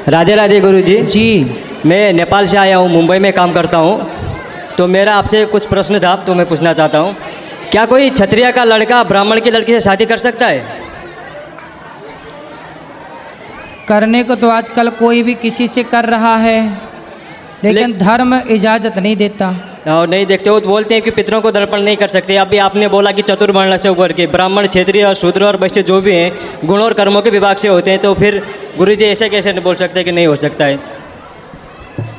राधे राधे गुरुजी। जी। मैं नेपाल से आया हूँ, मुंबई में काम करता हूँ। तो मेरा आपसे कुछ प्रश्न था तो मैं पूछना चाहता हूँ, क्या कोई क्षत्रिय का लड़का ब्राह्मण की लड़की से शादी कर सकता है? करने को तो आजकल कोई भी किसी से कर रहा है, लेकिन धर्म इजाज़त नहीं देता। और नहीं देखते हो तो बोलते हैं कि पितरों को दर्पण नहीं कर सकते। अभी आपने बोला कि चतुर्वर्ण से ऊपर के ब्राह्मण, क्षत्रिय और शूद्र और वैश्य जो भी हैं गुण और कर्मों के विभाग से होते हैं, तो फिर गुरुजी ऐसे कैसे नहीं बोल सकते कि नहीं हो सकता है?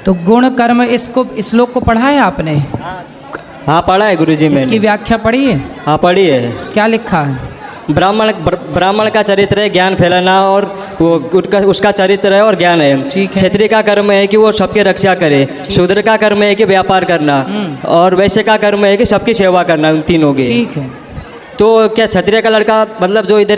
तो गुण कर्म इसको इस श्लोक को पढ़ा है आपने? हाँ पढ़ा है गुरुजी मैंने। इसकी व्याख्या पढ़ी है? हाँ पढ़ी है। क्या लिखा है? ब्राह्मण का चरित्र है ज्ञान फैलाना, और वो उसका चरित्र है और ज्ञान है। ठीक है। क्षत्रिय का कर्म है कि वो सबकी रक्षा करे, शूद्र का कर्म है कि व्यापार करना, और वैश्य का कर्म है कि सबकी सेवा करना, उन तीनों की। ठीक है। तो क्या क्षत्रिय का लड़का मतलब जो इधर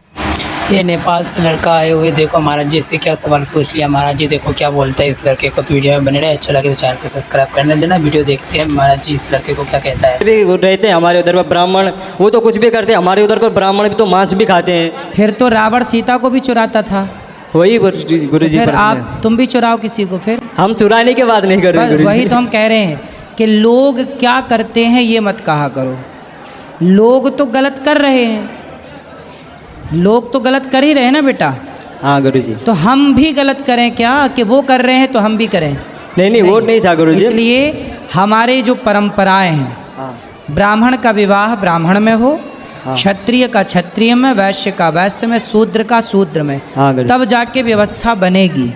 ये नेपाल से लड़का आए हुए, देखो महाराज जी से क्या सवाल पूछ लिया। महाराज जी देखो क्या बोलता है इस लड़के को। तो वीडियो में बने रहे, अच्छा लगे तो चैनल को सब्सक्राइब करने देना। वीडियो देखते हैं महाराज जी इस लड़के को क्या कहता है। भी रहते हैं हमारे उधर ब्राह्मण, वो तो कुछ भी करते हैं। हमारे उधर को ब्राह्मण भी तो मांस भी खाते हैं। फिर तो रावण सीता को भी चुराता था। वही गुरुजी फिर तुम भी चुराओ किसी को। फिर हम चुराने की बात नहीं कर रहे गुरुजी। वही तो हम कह रहे हैं कि लोग क्या करते हैं ये मत कहा करो। लोग तो गलत कर रहे हैं, लोग तो गलत कर ही रहे हैं ना बेटा। हाँ गुरुजी। तो हम भी गलत करें क्या कि वो कर रहे हैं तो हम भी करें? नहीं वो नहीं था गुरुजी। इसलिए हमारे जो परंपराएं हैं, हाँ। ब्राह्मण का विवाह ब्राह्मण में हो, क्षत्रिय का क्षत्रिय में, वैश्य का वैश्य में, शूद्र का शूद्र में, तब जाके व्यवस्था बनेगी।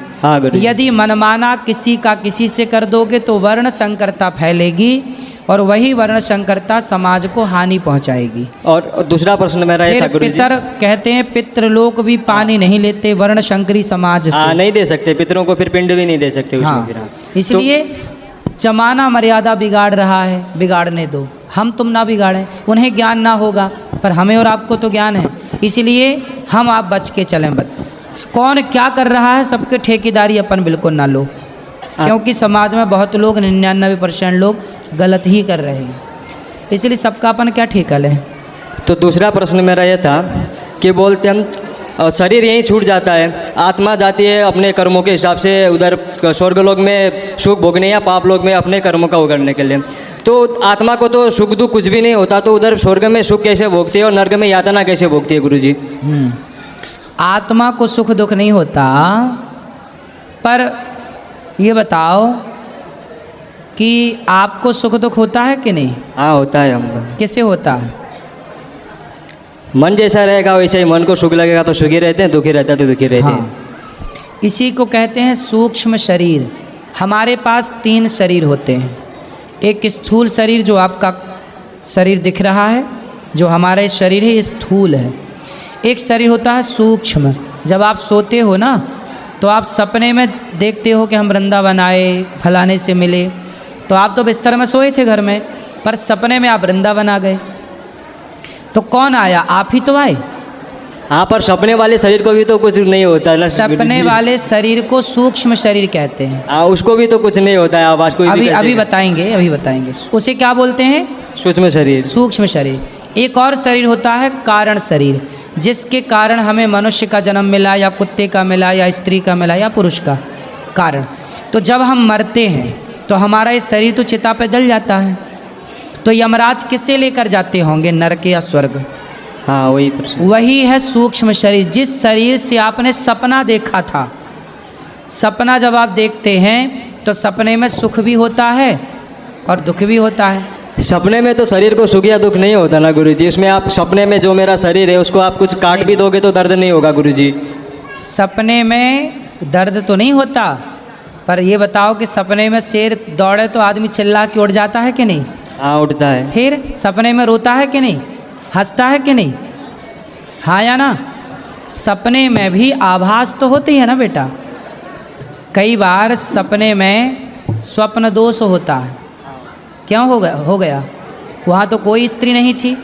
यदि मनमाना किसी का किसी से कर दोगे तो वर्ण संकरता फैलेगी, और वही वर्ण संकरता समाज को हानि पहुंचाएगी। और दूसरा प्रश्न मेरा ये था गुरुजी। पितर कहते हैं पितृलोक भी पानी नहीं लेते वर्ण शंकरी समाज से। नहीं दे सकते पितरों को, फिर पिंड भी नहीं दे सकते उसमें। फिर इसलिए जमाना मर्यादा बिगाड़ रहा है, बिगाड़ने दो। हम तुम ना बिगाड़ें, उन्हें ज्ञान ना होगा पर हमें और आपको तो ज्ञान है। इसलिए हम आप बच के चलें बस। कौन क्या कर रहा है सबके ठेकेदारी अपन बिल्कुल ना लो, क्योंकि समाज में बहुत लोग 99% लोग गलत ही कर रहे हैं। इसलिए सबका अपन क्या ठेका लें। तो दूसरा प्रश्न मेरा यह था कि बोलते हम शरीर यहीं छूट जाता है, आत्मा जाती है अपने कर्मों के हिसाब से उधर स्वर्ग लोक में सुख भोगने या पाप लोक में अपने कर्मों का उगड़ने के लिए। तो आत्मा को तो सुख दुख कुछ भी नहीं होता, तो उधर स्वर्ग में सुख कैसे भोगती है और नर्क में यातना कैसे भोगती है गुरुजी? आत्मा को सुख दुख नहीं होता, पर ये बताओ कि आपको सुख दुख होता है कि नहीं? हाँ होता है हमको। कैसे होता है? मन जैसा रहेगा वैसे ही, मन को सुख लगेगा तो सुखी रहते हैं, दुखी रहता है तो दुखी रहते हैं। इसी को कहते हैं सूक्ष्म शरीर। हमारे पास 3 शरीर होते हैं। एक स्थूल शरीर जो आपका शरीर दिख रहा है, जो हमारा शरीर है ये स्थूल है। एक शरीर होता है सूक्ष्म। जब आप सोते हो ना तो आप सपने में देखते हो कि हम वृंदावन आए, फलाने से मिले। तो आप तो बिस्तर में सोए थे घर में, पर सपने में आप वृंदावन आ गए। तो कौन आया? आप ही तो आए। हाँ पर सपने वाले शरीर को भी तो कुछ नहीं होता है ना। सपने वाले शरीर को सूक्ष्म शरीर कहते हैं। हाँ उसको भी तो कुछ नहीं होता है। आवाज़ कोई अभी बताएंगे उसे क्या बोलते हैं? सूक्ष्म शरीर। सूक्ष्म शरीर। एक और शरीर होता है कारण शरीर, जिसके कारण हमें मनुष्य का जन्म मिला, या कुत्ते का मिला, या स्त्री का मिला, या पुरुष का कारण। तो जब हम मरते हैं तो हमारा ये शरीर तो चिता पे जल जाता है। तो यमराज किसे लेकर जाते होंगे, नरक या स्वर्ग? हाँ वही है सूक्ष्म शरीर, जिस शरीर से आपने सपना देखा था। सपना जब आप देखते हैं तो सपने में सुख भी होता है और दुख भी होता है। सपने में तो शरीर को सुख या दुख नहीं होता ना गुरुजी। उसमें आप सपने में जो मेरा शरीर है उसको आप कुछ काट भी दोगे तो दर्द नहीं होगा गुरुजी। सपने में दर्द तो नहीं होता, पर ये बताओ कि सपने में शेर दौड़े तो आदमी चिल्ला के उड़ जाता है कि नहीं? हाँ उठता है। फिर सपने में रोता है कि नहीं, हंसता है कि नहीं? हाँ या ना? सपने में भी आभास तो होती है ना बेटा। कई बार सपने में स्वप्न दोष होता है। क्यों हो गया? वहाँ तो कोई स्त्री नहीं थी,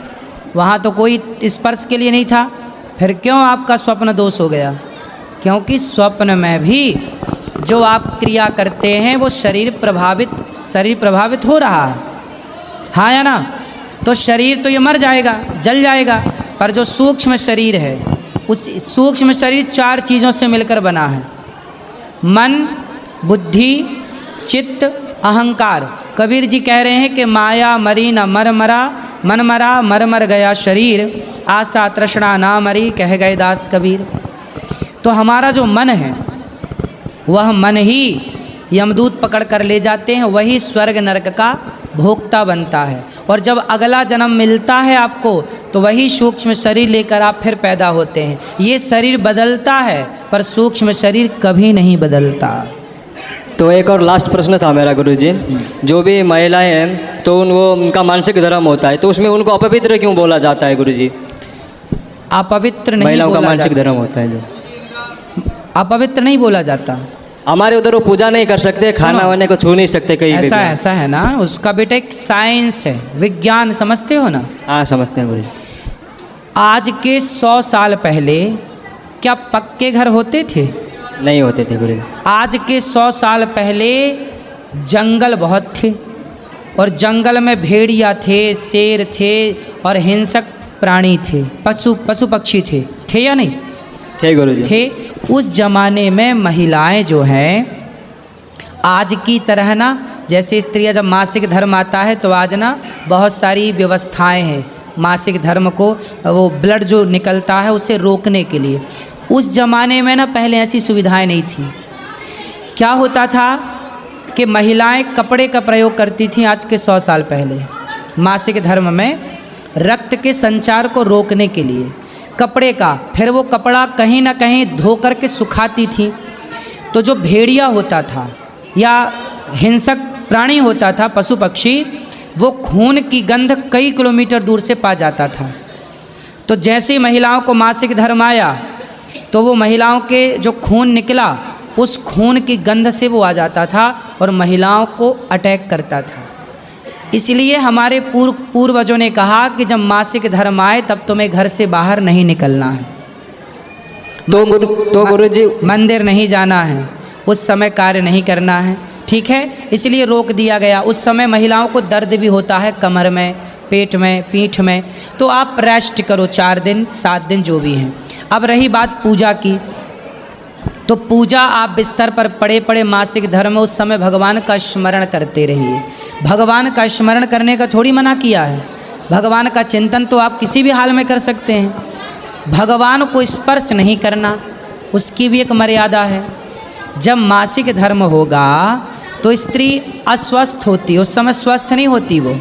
वहाँ तो कोई स्पर्श के लिए नहीं था, फिर क्यों आपका स्वप्न दोष हो गया? क्योंकि स्वप्न में भी जो आप क्रिया करते हैं वो शरीर प्रभावित हो रहा है। हाँ या ना? तो शरीर तो ये मर जाएगा, जल जाएगा, पर जो सूक्ष्म शरीर है उस सूक्ष्म शरीर 4 चीज़ों से मिलकर बना है। मन, बुद्धि, चित्त, अहंकार। कबीर जी कह रहे हैं कि माया मरी न मर मरा, मन मरा मर मर गया शरीर, आशा तृष्णा ना मरी, कह गए दास कबीर। तो हमारा जो मन है वह मन ही यमदूत पकड़ कर ले जाते हैं, वही स्वर्ग नरक का भोक्ता बनता है। और जब अगला जन्म मिलता है आपको तो वही सूक्ष्म शरीर लेकर आप फिर पैदा होते हैं। ये शरीर बदलता है पर सूक्ष्म शरीर कभी नहीं बदलता। तो एक और लास्ट प्रश्न था मेरा गुरुजी, जो भी महिलाएं हैं तो उनका मानसिक धर्म होता है, तो उसमें उनको अपवित्र क्यों बोला जाता है गुरुजी? अपवित्र नहीं महिलाओं का बोला मानसिक जाता। धर्म होता है जो, अपवित्र नहीं बोला जाता। हमारे उधर वो पूजा नहीं कर सकते, खाना वाने को छू नहीं सकते कहीं भी। ऐसा है ना, उसका बेटा एक साइंस है, विज्ञान, समझते हो ना? हाँ समझते हैं गुरुजी। आज के 100 साल पहले क्या पक्के घर होते थे? नहीं होते थे गुरुजी। आज के 100 साल पहले जंगल बहुत थे और जंगल में भेड़िया थे, शेर थे और हिंसक प्राणी थे, पशु पक्षी थे या नहीं थे गुरुजी? थे। उस जमाने में महिलाएं जो हैं आज की तरह ना, जैसे स्त्रियां जब मासिक धर्म आता है तो आज ना बहुत सारी व्यवस्थाएं हैं मासिक धर्म को, वो ब्लड जो निकलता है उसे रोकने के लिए। उस ज़माने में ना पहले ऐसी सुविधाएं नहीं थी। क्या होता था कि महिलाएं कपड़े का प्रयोग करती थीं आज के 100 साल पहले मासिक धर्म में, रक्त के संचार को रोकने के लिए कपड़े का। फिर वो कपड़ा कहीं ना कहीं धो कर के सुखाती थी, तो जो भेड़िया होता था या हिंसक प्राणी होता था, पशु पक्षी, वो खून की गंध कई किलोमीटर दूर से पा जाता था। तो जैसे ही महिलाओं को मासिक धर्म आया तो वो महिलाओं के जो खून निकला उस खून की गंध से वो आ जाता था और महिलाओं को अटैक करता था। इसलिए हमारे पूर्वजों ने कहा कि जब मासिक धर्म आए तब तुम्हें घर से बाहर नहीं निकलना है, तो गुरुजी मंदिर नहीं जाना है, उस समय कार्य नहीं करना है, ठीक है? इसलिए रोक दिया गया। उस समय महिलाओं को दर्द भी होता है कमर में, पेट में, पीठ में, तो आप रेस्ट करो 4 दिन 7 दिन जो भी हैं। अब रही बात पूजा की, तो पूजा आप बिस्तर पर पड़े पड़े मासिक धर्म में उस समय भगवान का स्मरण करते रहिए। भगवान का स्मरण करने का थोड़ी मना किया है, भगवान का चिंतन तो आप किसी भी हाल में कर सकते हैं। भगवान को स्पर्श नहीं करना, उसकी भी एक मर्यादा है। जब मासिक धर्म होगा तो स्त्री अस्वस्थ होती है, उस समय स्वस्थ नहीं होती, वो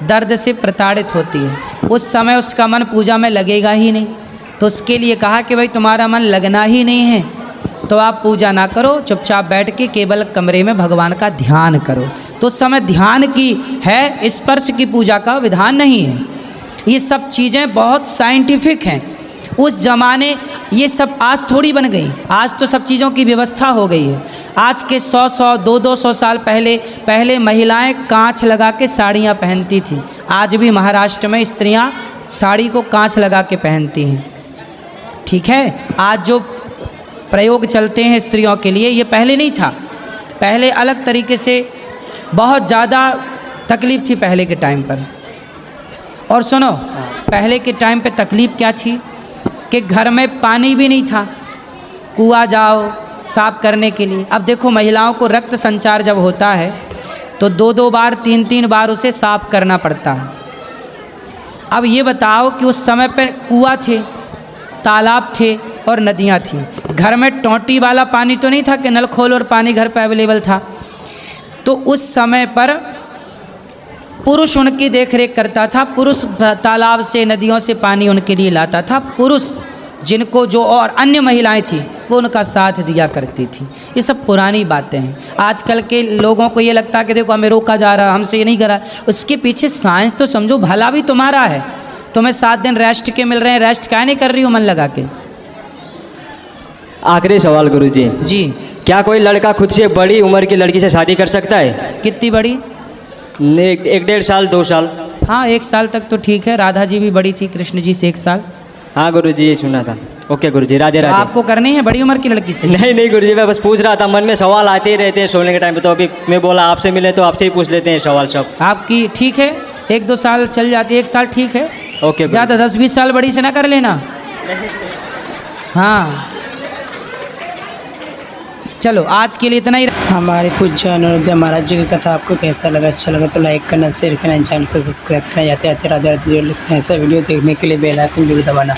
दर्द से प्रताड़ित होती है, उस समय उसका मन पूजा में लगेगा ही नहीं। तो उसके लिए कहा कि भाई तुम्हारा मन लगना ही नहीं है तो आप पूजा ना करो, चुपचाप बैठ के केवल कमरे में भगवान का ध्यान करो। तो उस समय ध्यान की है, स्पर्श की पूजा का विधान नहीं है। ये सब चीज़ें बहुत साइंटिफिक हैं। उस ज़माने ये सब आज थोड़ी बन गई, आज तो सब चीज़ों की व्यवस्था हो गई है। आज के 100 200 साल पहले महिलाएं कांच लगा के साड़ियाँ पहनती थी। आज भी महाराष्ट्र में स्त्रियाँ साड़ी को कांच लगा के पहनती हैं, ठीक है? आज जो प्रयोग चलते हैं स्त्रियों के लिए, ये पहले नहीं था। पहले अलग तरीके से बहुत ज़्यादा तकलीफ़ थी पहले के टाइम पर। और सुनो, पहले के टाइम पे तकलीफ़ क्या थी कि घर में पानी भी नहीं था, कुआं जाओ साफ करने के लिए। अब देखो महिलाओं को रक्त संचार जब होता है तो 2-2 बार 3-3 बार उसे साफ करना पड़ता है। अब ये बताओ कि उस समय पर कुआं थे, तालाब थे और नदियाँ थीं। घर में टोंटी वाला पानी तो नहीं था कि नल खोल और पानी घर पर अवेलेबल था। तो उस समय पर पुरुष उनकी देखरेख करता था, पुरुष तालाब से नदियों से पानी उनके लिए लाता था। पुरुष जिनको जो और अन्य महिलाएं थीं वो उनका साथ दिया करती थी। ये सब पुरानी बातें हैं। आजकल के लोगों को ये लगता है कि देखो हमें रोका जा रहा, हमसे ये नहीं करा। उसके पीछे साइंस तो समझो, भला भी तुम्हारा है। तुम्हें 7 दिन रेस्ट के मिल रहे हैं, रेस्ट काहे नहीं कर रही हो मन लगा के? आखिरी सवाल गुरुजी जी, क्या कोई लड़का खुद से बड़ी उम्र की लड़की से शादी कर सकता है? कितनी बड़ी? 1-1.5 साल 2 साल? हाँ, 1 साल तक तो ठीक है। राधा जी भी बड़ी थी कृष्ण जी से 1 साल। हाँ गुरुजी, ये सुना था। ओके गुरुजी, राधे तो राधे। आपको करनी है बड़ी उम्र की लड़की से? नहीं गुरुजी, मैं बस पूछ रहा था, मन में सवाल आते ही रहते हैं सोने के टाइम पे, तो अभी मैं बोला आपसे मिले तो आपसे ही पूछ लेते हैं सवाल सब। आपकी ठीक है, 1-2 साल चल जाती है, 1 साल ठीक है। ओके, ज़्यादा 10-20 साल बड़ी से ना कर लेना। हाँ चलो आज के लिए इतना ही। हमारे पूज्य अनिरुद्ध महाराज जी की कथा आपको कैसा लगा, अच्छा लगा तो लाइक करना, शेयर करना, चैनल को सब्सक्राइब करना, जाते जाते राधे राधे जरूर लिखना। ऐसा वीडियो देखने के लिए बेल आइकन जरूर दबाना।